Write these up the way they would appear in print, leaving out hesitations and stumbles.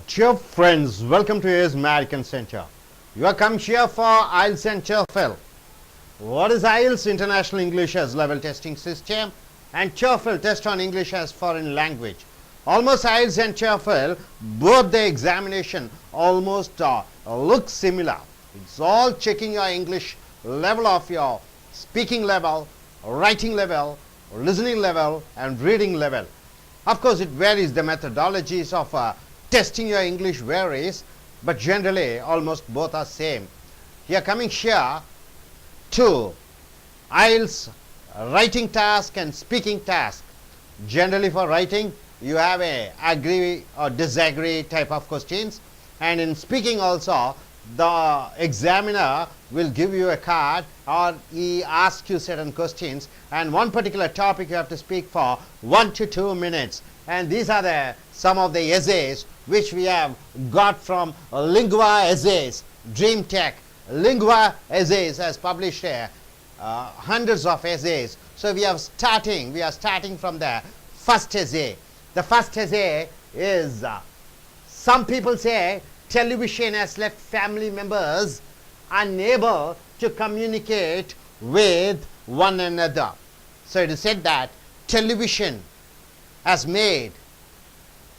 Dear friends, welcome to AS American Center. You are come here for IELTS and TOEFL. What is IELTS? International English as Level Testing System, and TOEFL, Test on English as Foreign Language. Almost IELTS and TOEFL, both the examination almost look similar. It's all checking your English level of your speaking level, writing level, listening level, and reading level. Of course, it varies. The methodologies of testing your English varies, but generally almost both are same. Here coming here to IELTS writing task and speaking task. Generally for writing you have a agree or disagree type of questions, and in speaking also the examiner will give you a card or he asks you certain questions, and one particular topic you have to speak for 1 to 2 minutes, and these are some of the essays which we have got from Lingua Essays. Dream Tech Lingua Essays has published hundreds of essays. So we are starting from the first essay. The first essay is some people say television has left family members unable to communicate with one another. So it is said that television has made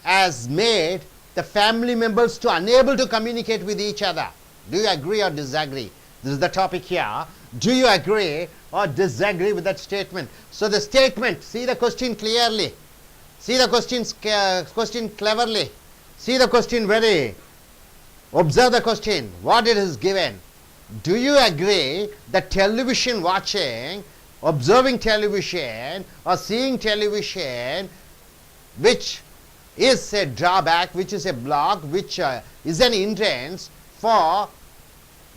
the family members to unable to communicate with each other. Do you agree or disagree? This is the topic here. Do you agree or disagree with that statement? So the statement, see the question clearly. See the question cleverly. See the question very. Observe the question, what it is given. Do you agree that television watching, observing television or seeing television, which is a drawback, which is a block, which is an hindrance for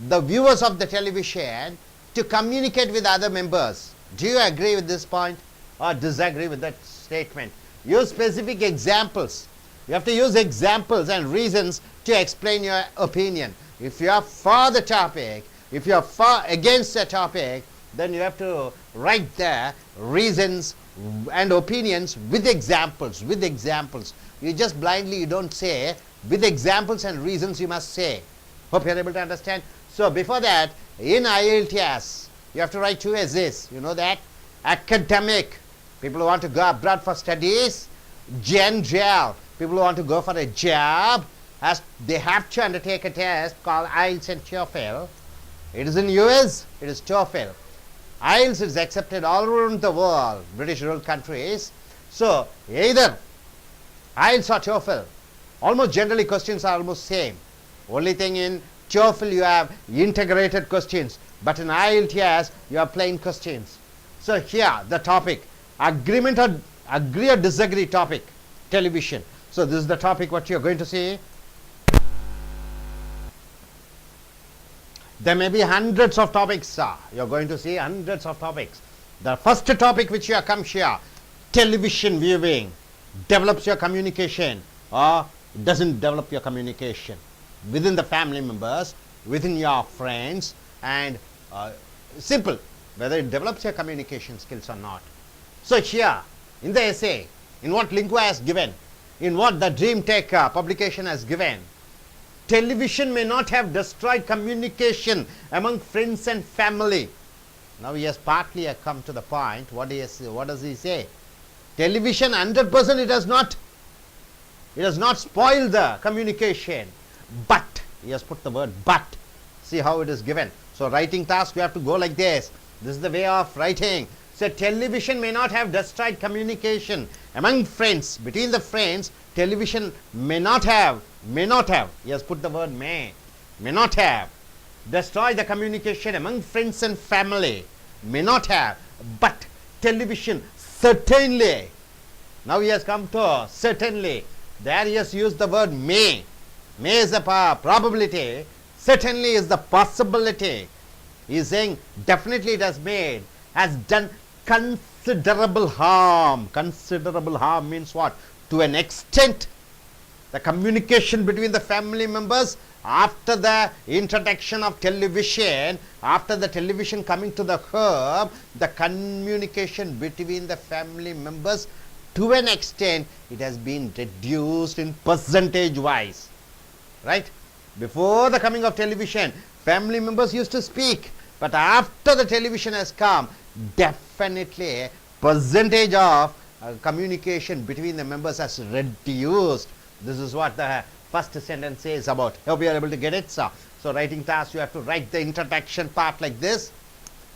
the viewers of the television to communicate with other members? Do you agree with this point or disagree with that statement? Use specific examples. You have to use examples and reasons to explain your opinion. If you are for the topic, if you are for against the topic, then you have to write the reasons and opinions with examples. With examples. You just blindly, you don't say. With examples and reasons you must say. Hope you are able to understand. So before that, in IELTS, you have to write 2 essays. You know that? Academic, people who want to go abroad for studies. General, people who want to go for a job, they have to undertake a test called IELTS and TOEFL. It is in US, it is TOEFL. IELTS is accepted all around the world, British ruled countries. So either IELTS or TOEFL, almost generally questions are almost same. Only thing in TOEFL you have integrated questions, but in IELTS you have plain questions. So here the topic, agree or disagree topic, television. So this is the topic what you are going to see. There may be hundreds of topics. You are going to see hundreds of topics. The first topic which you have come here, television viewing develops your communication or doesn't develop your communication within the family members, within your friends, and simple, whether it develops your communication skills or not. So here in the essay, in what Lingua has given, in what the Dream Tech publication has given, television may not have destroyed communication among friends and family. Now he has partly come to the point. What does he say? Television 100% it has not spoiled the communication, but he has put the word but. See how it is given. So writing task, you have to go like this. This is the way of writing. So television may not have destroyed communication among friends, between the friends. Television may not have, he has put the word may not have destroyed the communication among friends and family, may not have, but television certainly. Now he has come to certainly. There he has used the word may. May is the probability, certainly is the possibility. He is saying definitely it has done considerable harm. Considerable harm means what? To an extent, the communication between the family members after the introduction of television, after the television coming to the home, the communication between the family members to an extent it has been reduced in percentage wise, right? Before the coming of television, family members used to speak, but after the television has come, definitely percentage of communication between the members has reduced. This is what the first sentence says about. Hope you are able to get it, sir. So writing task, you have to write the introduction part like this.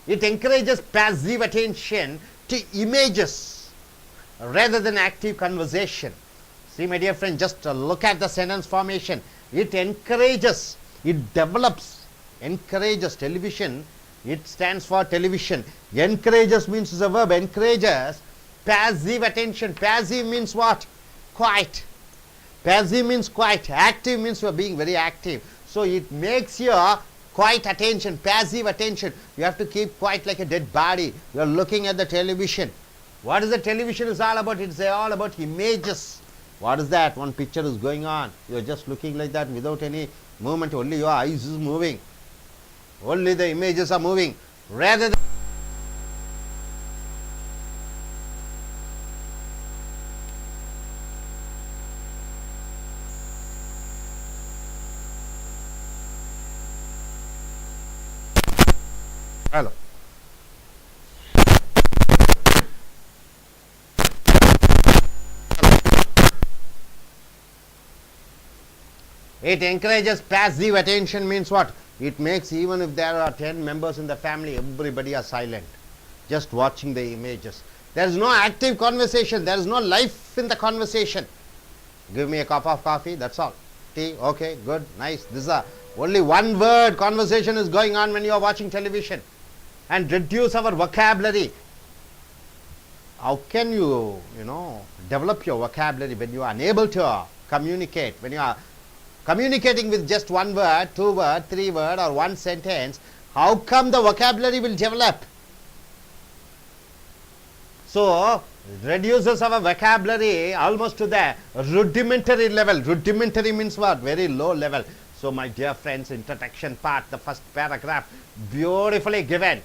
It encourages passive attention to images rather than active conversation. See, my dear friend, just look at the sentence formation. It encourages, it develops, encourages. Television, it stands for television. Encourages means is a verb. Encourages passive attention. Passive means what? Quiet. Passive means quiet. Active means you are being very active. So it makes your quiet attention, passive attention. You have to keep quiet like a dead body. You are looking at the television. What is the television is all about? It's all about images. What is that? One picture is going on. You are just looking like that without any movement. Only your eyes is moving. Only the images are moving. Rather than hello. It encourages passive attention means what? It makes, even if there are 10 members in the family, everybody are silent, just watching the images. There is no active conversation. There is no life in the conversation. Give me a cup of coffee, that's all. Tea, okay, good, nice. This is only one word conversation is going on when you are watching television. And reduce our vocabulary. How can you, develop your vocabulary when you are unable to communicate, when you are communicating with just one word, two word, three word or one sentence? How come the vocabulary will develop? So, reduces our vocabulary almost to the rudimentary level. Rudimentary means what? Very low level. So, my dear friends, introduction part, the first paragraph, beautifully given.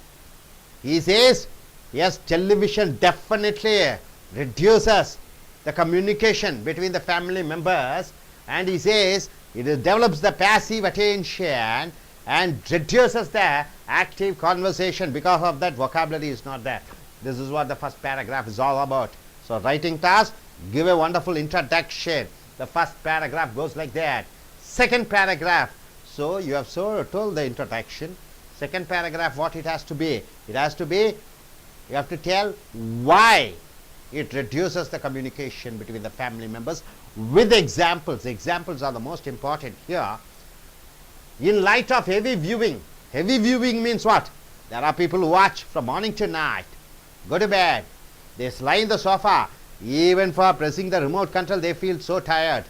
He says, yes, television definitely reduces the communication between the family members, and he says it develops the passive attention and reduces the active conversation. Because of that, vocabulary is not there. This is what the first paragraph is all about. So, writing task, give a wonderful introduction. The first paragraph goes like that. Second paragraph, so you have told the introduction. Second paragraph, what it has to be? It has to be, you have to tell why it reduces the communication between the family members with examples. Examples are the most important here. In light of heavy viewing. Heavy viewing means what? There are people who watch from morning to night, go to bed, they lie in the sofa. Even for pressing the remote control, they feel so tired.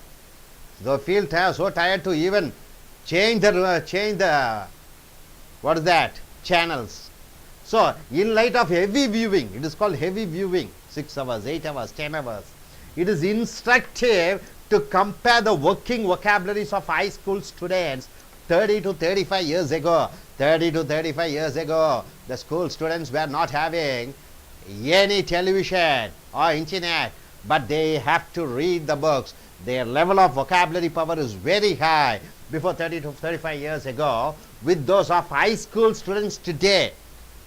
They feel so tired to even change the what is that? Channels. So, in light of heavy viewing, it is called heavy viewing, 6 hours, 8 hours, 10 hours. It is instructive to compare the working vocabularies of high school students 30 to 35 years ago. 30 to 35 years ago, the school students were not having any television or internet, but they have to read the books. Their level of vocabulary power is very high before 30 to 35 years ago with those of high school students today.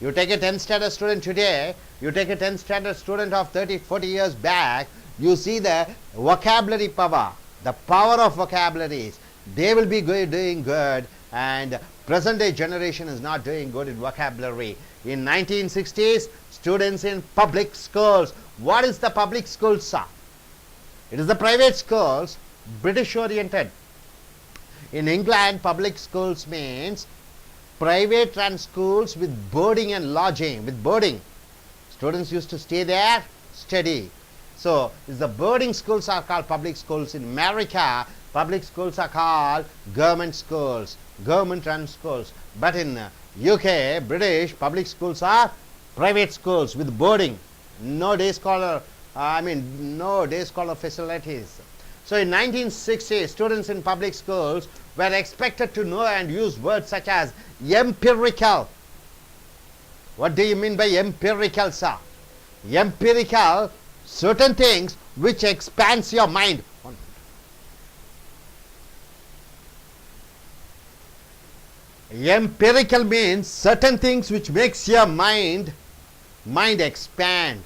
You take a 10th standard student today, you take a 10th standard student of 30, 40 years back, you see the vocabulary power, the power of vocabularies. They will be doing good, and present day generation is not doing good in vocabulary. In 1960s, students in public schools. What is the public schools, sir? It is the private schools, British oriented. In England, public schools means private run schools with boarding and lodging. With boarding, students used to stay there, study. So, the boarding schools are called public schools. In America, public schools are called government schools, government run schools. But in UK, British, public schools are private schools with boarding. No day scholar, no day scholar facilities. So, in 1960, students in public schools were expected to know and use words such as empirical. What do you mean by empirical, sir? Empirical certain things which expands your mind. Empirical means certain things which makes your mind expand.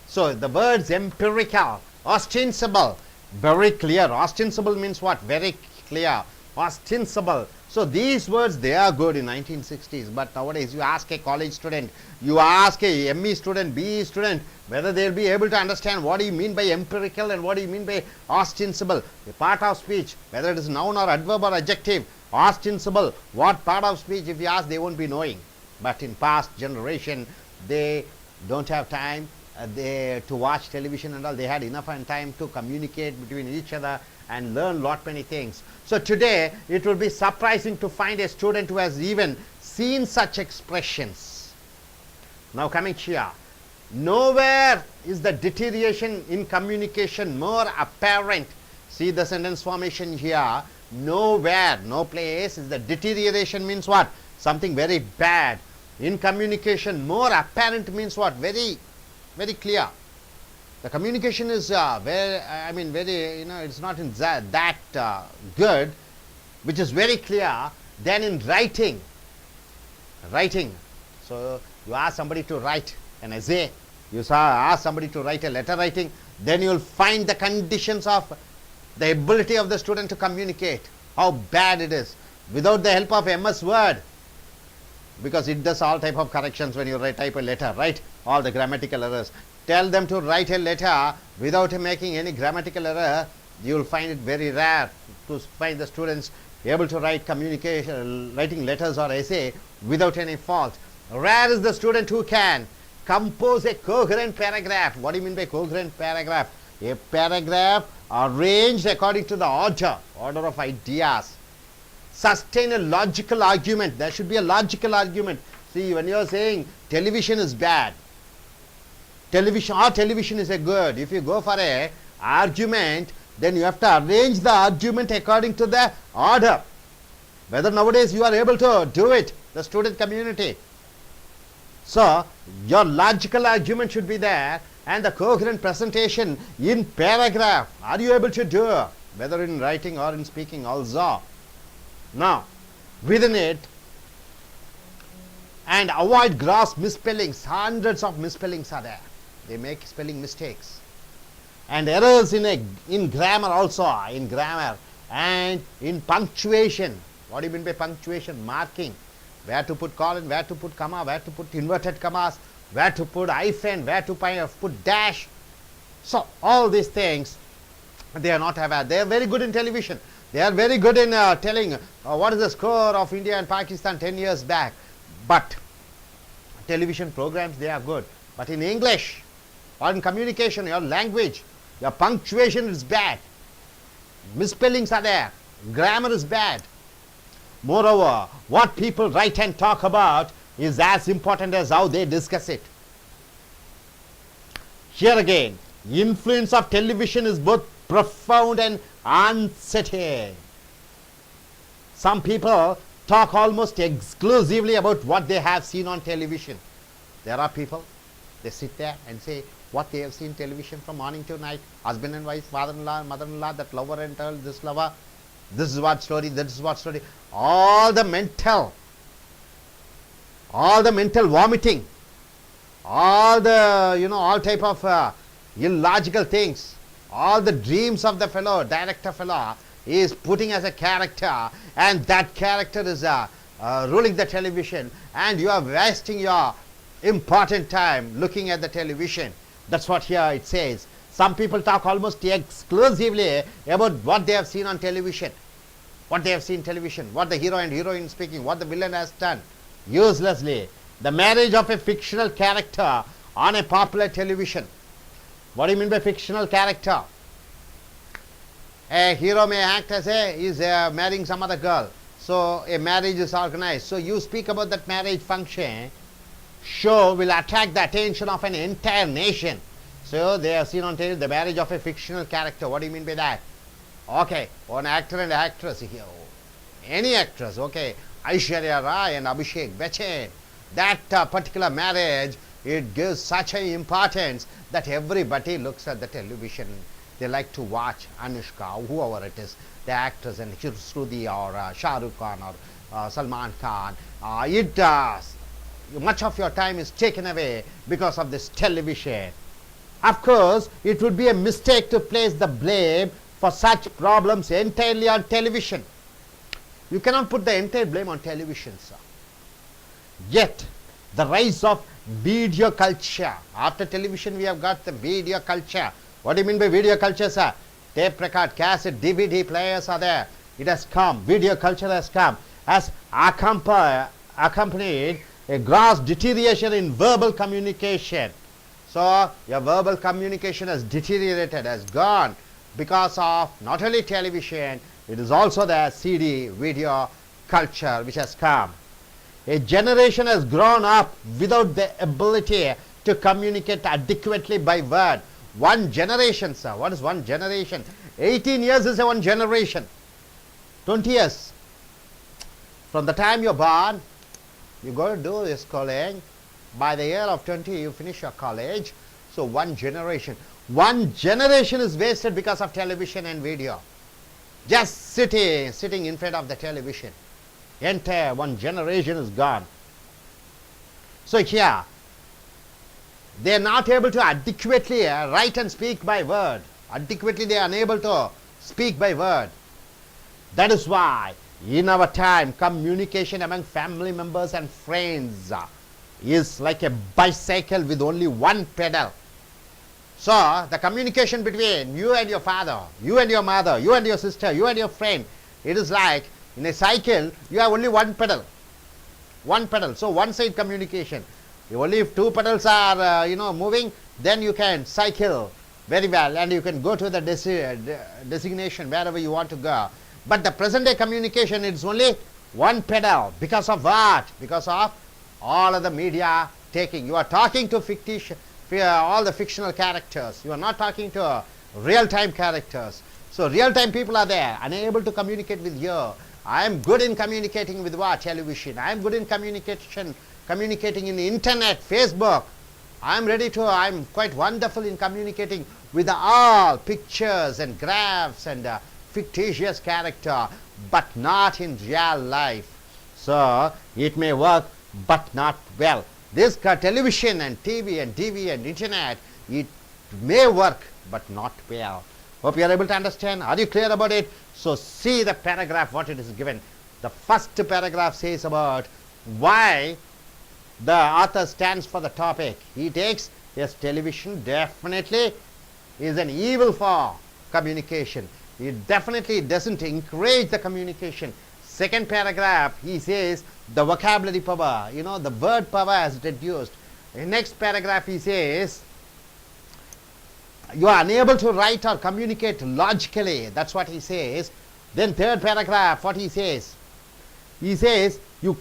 So the words empirical, ostensible, very clear. Ostensible means what? Very clear. Ostensible. So these words, they are good in 1960s, but nowadays you ask a college student, you ask a ME student, BE student, whether they will be able to understand what do you mean by empirical and what do you mean by ostensible. A part of speech, whether it is noun or adverb or adjective, ostensible, what part of speech, if you ask, they won't be knowing. But in past generation, they don't have time to watch television and all. They had enough time to communicate between each other and learn lot many things. So today it will be surprising to find a student who has even seen such expressions. Now coming here, nowhere is the deterioration in communication more apparent. See the sentence formation here. Nowhere, no place is the deterioration means what? Something very bad. In communication, more apparent means what? Very clear. The communication is very, it's not in that good, which is very clear. Then in writing. So you ask somebody to write an essay, you ask somebody to write a letter writing, then you will find the conditions of the ability of the student to communicate, how bad it is, without the help of MS Word, because it does all type of corrections when you type a letter, right? All the grammatical errors. Tell them to write a letter without making any grammatical error, you will find it very rare to find the students able to write writing letters or essay without any fault. Rare is the student who can compose a coherent paragraph. What do you mean by coherent paragraph? A paragraph arranged according to the order of ideas. Sustain a logical argument. There should be a logical argument. See, when you are saying television is bad, television is a good. If you go for a argument, then you have to arrange the argument according to the order. Whether nowadays you are able to do it, the student community. So your logical argument should be there, and the coherent presentation in paragraph. Are you able to do, whether in writing or in speaking also? Now, within it, and avoid gross misspellings. Hundreds of misspellings are there. They make spelling mistakes and errors in grammar also, in grammar and in punctuation. What do you mean by punctuation? Marking, where to put colon, where to put comma, where to put inverted commas, where to put hyphen, where to put dash. So all these things, they are not aware. They are very good in television. They are very good in telling what is the score of India and Pakistan 10 years back. But television programs, they are good. But in English or in communication, your language, your punctuation is bad. Misspellings are there. Grammar is bad. Moreover, what people write and talk about is as important as how they discuss it. Here again, influence of television is both profound and unsettling. Some people talk almost exclusively about what they have seen on television. There are people, they sit there and say what they have seen television from morning to night, husband and wife, father-in-law, mother-in-law, that lover and girl, this lover, this is what story, this is what story. All the mental vomiting, all the, all type of illogical things, all the dreams of the director fellow is putting as a character, and that character is ruling the television, and you are wasting your important time looking at the television. That's what here it says. Some people talk almost exclusively about what they have seen on television. What they have seen television, what the hero and heroine speaking, what the villain has done. Uselessly. The marriage of a fictional character on a popular television. What do you mean by fictional character? A hero may act as is marrying some other girl. So a marriage is organized. So you speak about that marriage function. Show will attract the attention of an entire nation. So they have seen on television the marriage of a fictional character. What do you mean by that? Okay, one actor and actress here. Any actress, okay. Aishwarya Rai and Abhishek Bachchan. That particular marriage it gives such an importance that everybody looks at the television. They like to watch Anushka, whoever it is, the actress, and Shruti or Shah Rukh Khan or Salman Khan. Much of your time is taken away because of this television. Of course, it would be a mistake to place the blame for such problems entirely on television. You cannot put the entire blame on television, sir. Yet, the rise of video culture. After television, we have got the video culture. What do you mean by video culture, sir? Tape record, cassette, DVD players are there. It has come. Video culture has come. Has accompanied a gross deterioration in verbal communication. So, your verbal communication has deteriorated, has gone because of not only television, it is also the CD, video culture which has come. A generation has grown up without the ability to communicate adequately by word. One generation, sir. What is one generation? 18 years is one generation. 20 years. From the time you're born, you go to do your schooling. By the year of 20, you finish your college. So one generation. One generation is wasted because of television and video. Just sitting in front of the television. Entire one generation is gone. So here, they are not able to adequately write and speak by word. Adequately they are unable to speak by word. That is why in our time, communication among family members and friends is like a bicycle with only one pedal. So the communication between you and your father, you and your mother, you and your sister, you and your friend, it is like in a cycle you have only one pedal. One pedal. So one side communication. Only if two pedals are moving, then you can cycle very well and you can go to the designation wherever you want to go. But the present day communication, it's only one pedal. Because of what? Because of all of the media taking. You are talking to fictitious, all the fictional characters. You are not talking to real-time characters. So real-time people are there, unable to communicate with you. I am good in communicating with what? Television. I am good in communicating in the internet, Facebook. I am quite wonderful in communicating with all pictures and graphs and fictitious character, but not in real life. So it may work, but not well. This television and TV and DV and internet, it may work, but not well. Hope you are able to understand. Are you clear about it? So see the paragraph, what it is given. The first paragraph says about why the author stands for the topic. He takes, yes, television definitely is an evil for communication. It definitely doesn't encourage the communication. Second paragraph, he says the vocabulary power, the word power has reduced. In next paragraph, he says you are unable to write or communicate logically. That's what he says. Then third paragraph, what he says? He says you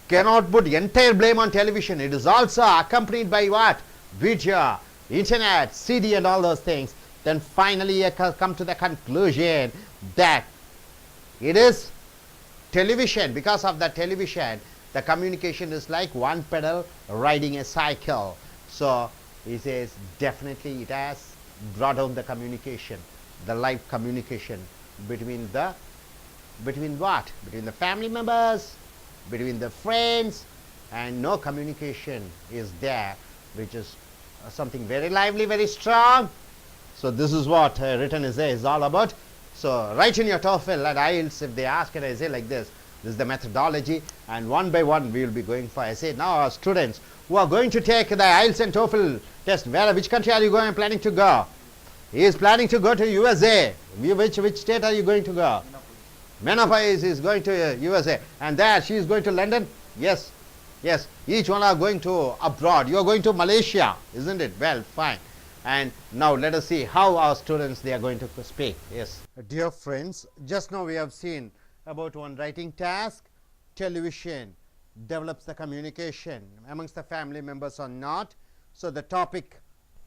cannot put entire blame on television. It is also accompanied by what? Video, internet, CD and all those things. Then finally you come to the conclusion that it is television. Because of the television, the communication is like one pedal riding a cycle. So he says definitely it has brought down the communication, the live communication between what? Between the family members, between the friends, and no communication is there, which is something very lively, very strong. So this is what written essay is all about. So write in your TOEFL and IELTS, if they ask an essay like this is the methodology, and one by one we will be going for essay. Now our students who are going to take the IELTS and TOEFL test, which country are you planning to go? He is planning to go to USA. Which state are you going to go? Menopause is going to USA. And there she is going to London? Yes. Yes. Each one are going to abroad. You are going to Malaysia, isn't it? Well, fine. And now let us see how our students they are going to speak. Yes. Dear friends, just now we have seen about one writing task. Television develops the communication amongst the family members or not. So the topic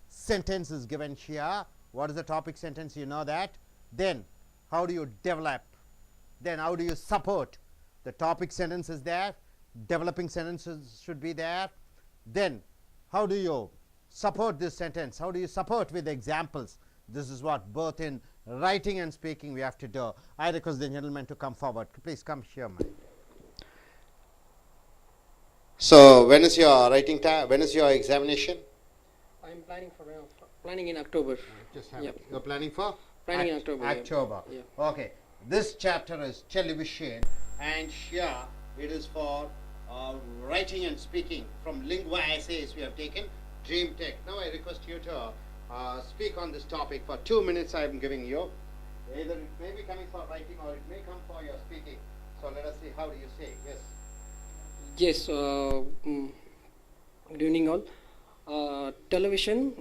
sentence is given here. What is the topic sentence? You know that. Then how do you develop? Then how do you support? The topic sentence is there. Developing sentences should be there. Then How do you support this sentence? How do you support with examples? This is what both in writing and speaking we have to do. I request the gentleman to come forward. Please come here, man. So, when is your writing time? When is your examination? I'm planning in October. Just have it. You're planning for? Planning in October. October. Yeah. Okay. This chapter is television, and here it is for writing and speaking. From Lingua Essays we have taken Dream Tech. Now I request you to speak on this topic for 2 minutes. I am giving you. Either it may be coming for writing or it may come for your speaking. So let us see. How do you say? Yes. Yes. Good evening, all. Television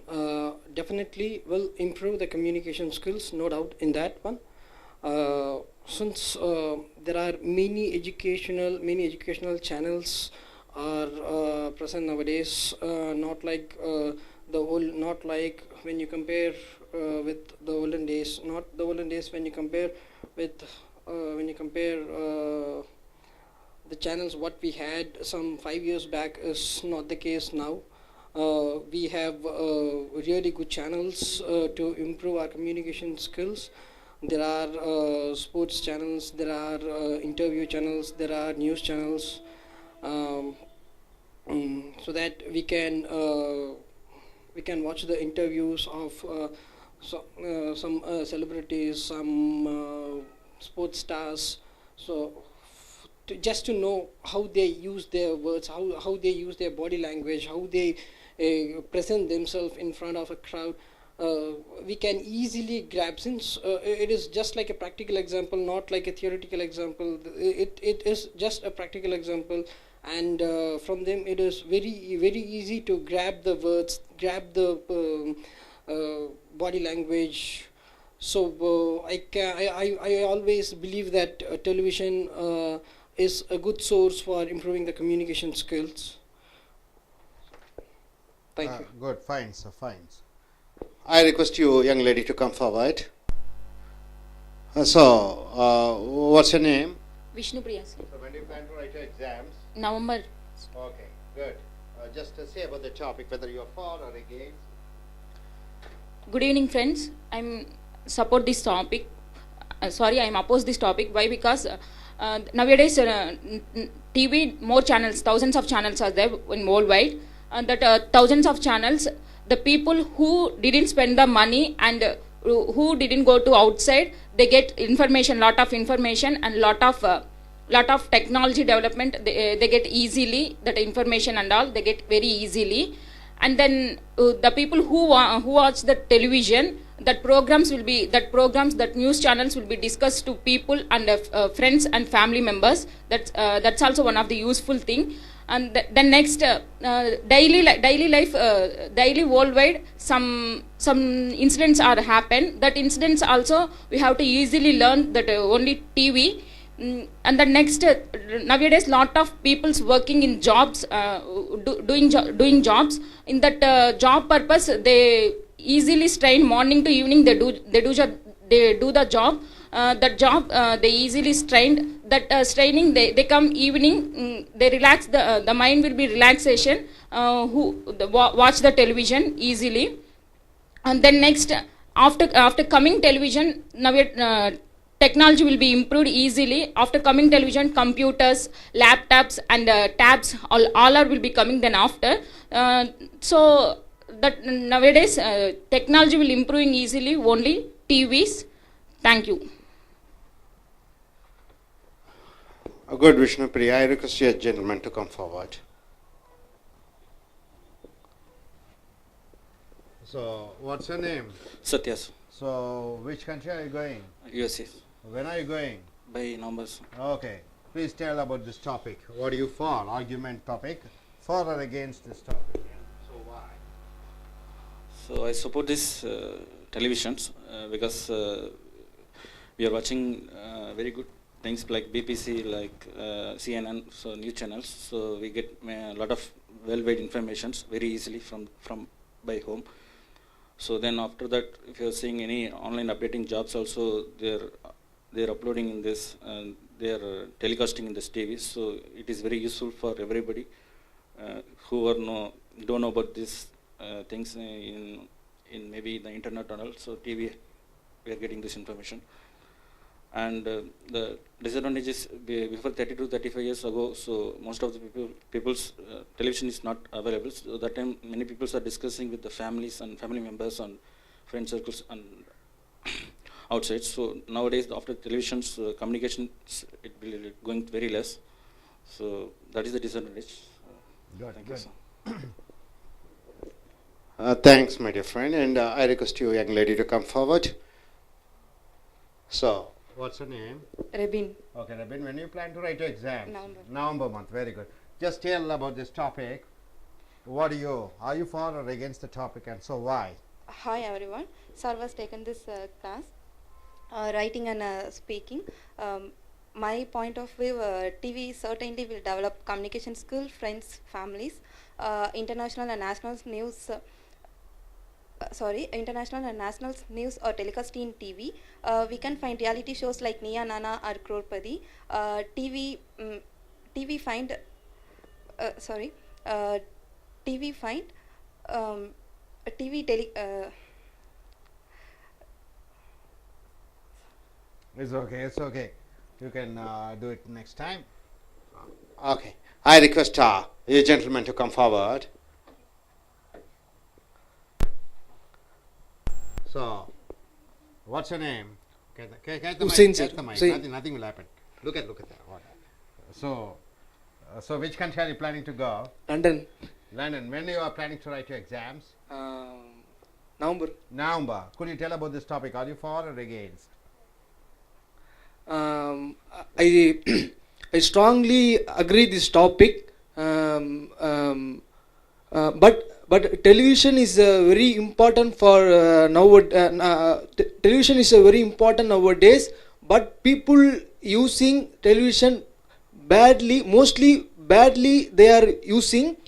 definitely will improve the communication skills, no doubt in that one. Since there are many educational channels are present nowadays, not like not like when you compare with the olden days. Not the olden days when you compare with the channels what we had some 5 years back is not the case now. We have really good channels to improve our communication skills. There are sports channels, there are interview channels, there are news channels, so that we can watch the interviews of some celebrities, some sports stars. So just to know how they use their words, how they use their body language, how they present themselves in front of a crowd. We can easily grab, since it is just like a practical example, not like a theoretical example. It is just a practical example, and from them it is very easy to grab the words, grab the body language. So I always believe that television is a good source for improving the communication skills. Thank you. Good, fine, sir, fine. I request you, young lady, to come forward. What's your name? Vishnu Priya, sir. So, when do you plan to write your exams? November. Okay, good. Just say about the topic, whether you're for or against. Good evening, friends. I'm support this topic. I'm opposed this topic. Why? Because nowadays TV, more channels, thousands of channels are there in worldwide, and that thousands of channels, the people who didn't spend the money and who didn't go to outside, they get information, lot of information, and lot of technology development. They get easily that information and all. They get very easily, and then the people who watch the television, that news channels will be discussed to people and friends and family members. That's also one of the useful thing. And then next, daily life, daily worldwide, some incidents are happen. That incidents also we have to easily learn that only TV. And the next, nowadays lot of people's working in jobs, doing jobs. In that job purpose, they easily strain morning to evening. They do the job. That job they easily strained. That straining, they come evening, they relax. The mind will be relaxation. Watch the television easily. And then next, after coming television, now technology will be improved easily. After coming television, computers, laptops, and tabs, all will be coming then after. So that nowadays technology will improving easily, only TVs. Thank you. Good, Vishnu Priya. I request you, gentleman, to come forward. So, what's your name? Satyas. So, which country are you going? USA. When are you going? By numbers. Okay. Please tell about this topic. What are you for? Argument topic. For or against this topic? So, why? So I support this televisions because we are watching very good things like BBC, like CNN, so news channels. So we get a lot of well-weighed informations very easily from by home. So then after that, if you are seeing any online updating jobs, also they're uploading in this, and they are telecasting in this TV. So it is very useful for everybody who are don't know about these things in maybe the internet and all. So TV, we are getting this information. And the disadvantage is before 30 to 35 years ago, so most of the people's television is not available. So that time many people are discussing with the families and family members and friend circles and outside. So nowadays after television's communications, it will be going very less. So that is the disadvantage. Good, Thank good. you, sir. Thanks, my dear friend, and I request you, young lady, to come forward. So, what's your name? Rebin. Okay, Rabin, when you plan to write your exams? November. November month, very good. Just tell about this topic. What are you for or against the topic, and so why? Hi everyone. Sir was taken this class, writing and speaking. My point of view, TV certainly will develop communication skill, friends, families, international and national news. International and national news are telecast in TV. We can find reality shows like Nia Nana or Crorepati. TV find, TV find, TV tele. It's okay, it's okay. You can do it next time. Okay. I request you gentlemen to come forward. So, what's your name? Get the Hussain, mic, sir. get the mic. Hussain. Nothing will happen. Look at that. What? So which country are you planning to go? London, London. When you are planning to write your exams? November. November. Could you tell about this topic? Are you for or against? I I strongly agree this topic, but television is very important for television is very important nowadays. But people using television badly, mostly badly, they are using.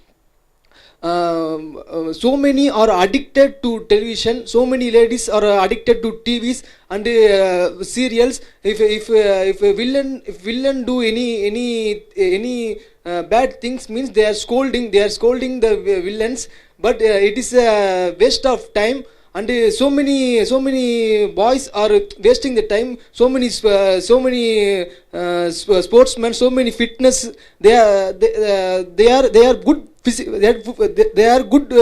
So many are addicted to television. So many ladies are addicted to TVs and serials. If a villain do any bad things, means they are scolding the villains. But it is a waste of time. And so many boys are wasting the time. So many sportsmen, so many fitness. They are good. They are good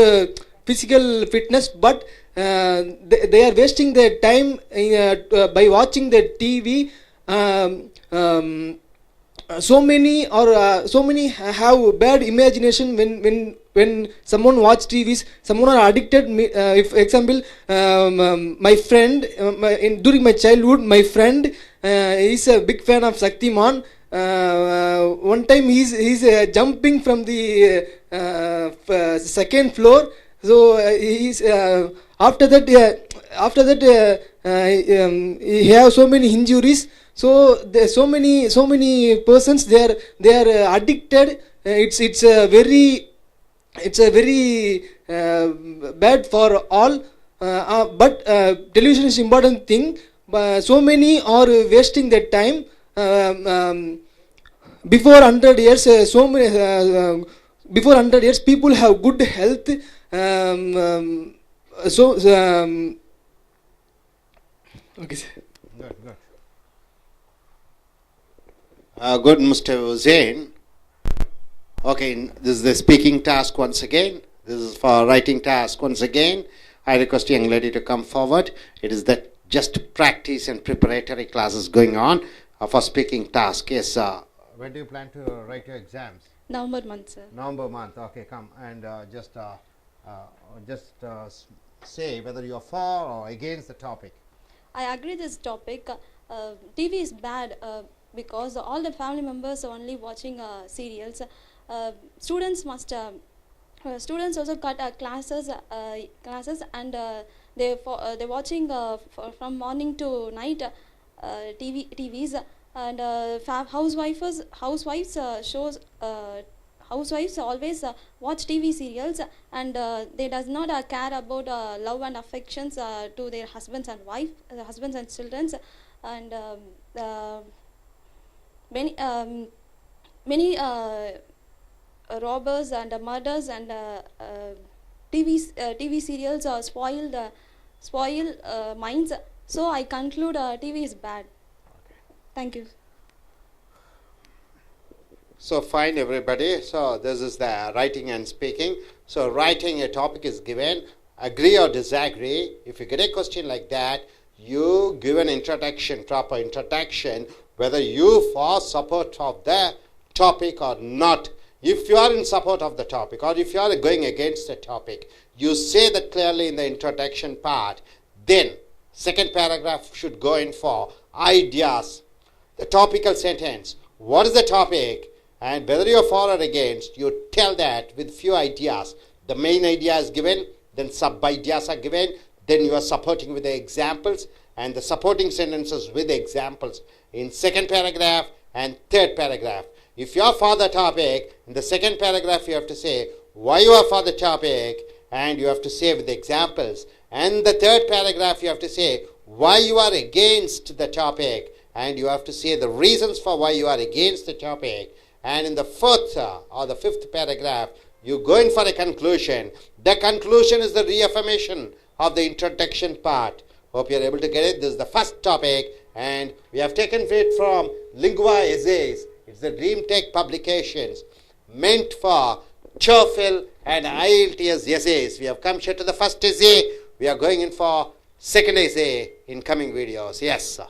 physical fitness, but they are wasting their time by watching the TV. So many have bad imagination when someone watch TVs. Someone are addicted. If example, my friend during my childhood, my friend is a big fan of Shaktiman. One time he's jumping from the second floor. So he's after that he have so many injuries. So there so many persons they are addicted. It's a very bad for all. But television is important thing. So many are wasting their time. Before 100 years, before 100 years, people have good health. Okay, sir. Good. Good, Mr. Zain. Okay, this is the speaking task once again. This is for writing task once again. I request young lady to come forward. It is that just practice and preparatory classes going on for speaking task. Yes, when do you plan to write your exams? November month, sir. November month. Okay, come and just say whether you are for or against the topic. I agree this topic. TV is bad because all the family members are only watching serials. Students must students also cut classes and they're watching from morning to night TVs and housewives shows. Housewives always watch TV serials and they does not care about love and affections to their husbands and husbands and children, and many robbers and murders and TV serials spoil minds. So I conclude TV is bad. Thank you. So fine, everybody. So this is the writing and speaking. So writing, a topic is given. Agree or disagree. If you get a question like that, you give an introduction, proper introduction, whether you for support of the topic or not. If you are in support of the topic or if you are going against the topic, you say that clearly in the introduction part. Then second paragraph should go in for ideas, the topical sentence. What is the topic? And whether you are for or against, you tell that with few ideas. The main idea is given, then sub-ideas are given, then you are supporting with the examples, and the supporting sentences with the examples in second paragraph and third paragraph. If you are for the topic, in the second paragraph you have to say why you are for the topic, and you have to say with the examples. And the third paragraph you have to say why you are against the topic, and you have to say the reasons for why you are against the topic. And in the fourth or the fifth paragraph, you go in for a conclusion. The conclusion is the reaffirmation of the introduction part. Hope you are able to get it. This is the first topic, and we have taken it from Lingua Essays. It's the DreamTech publications meant for TOEFL and IELTS essays. We have come here to the first essay. We are going in for second essay in coming videos. Yes, sir.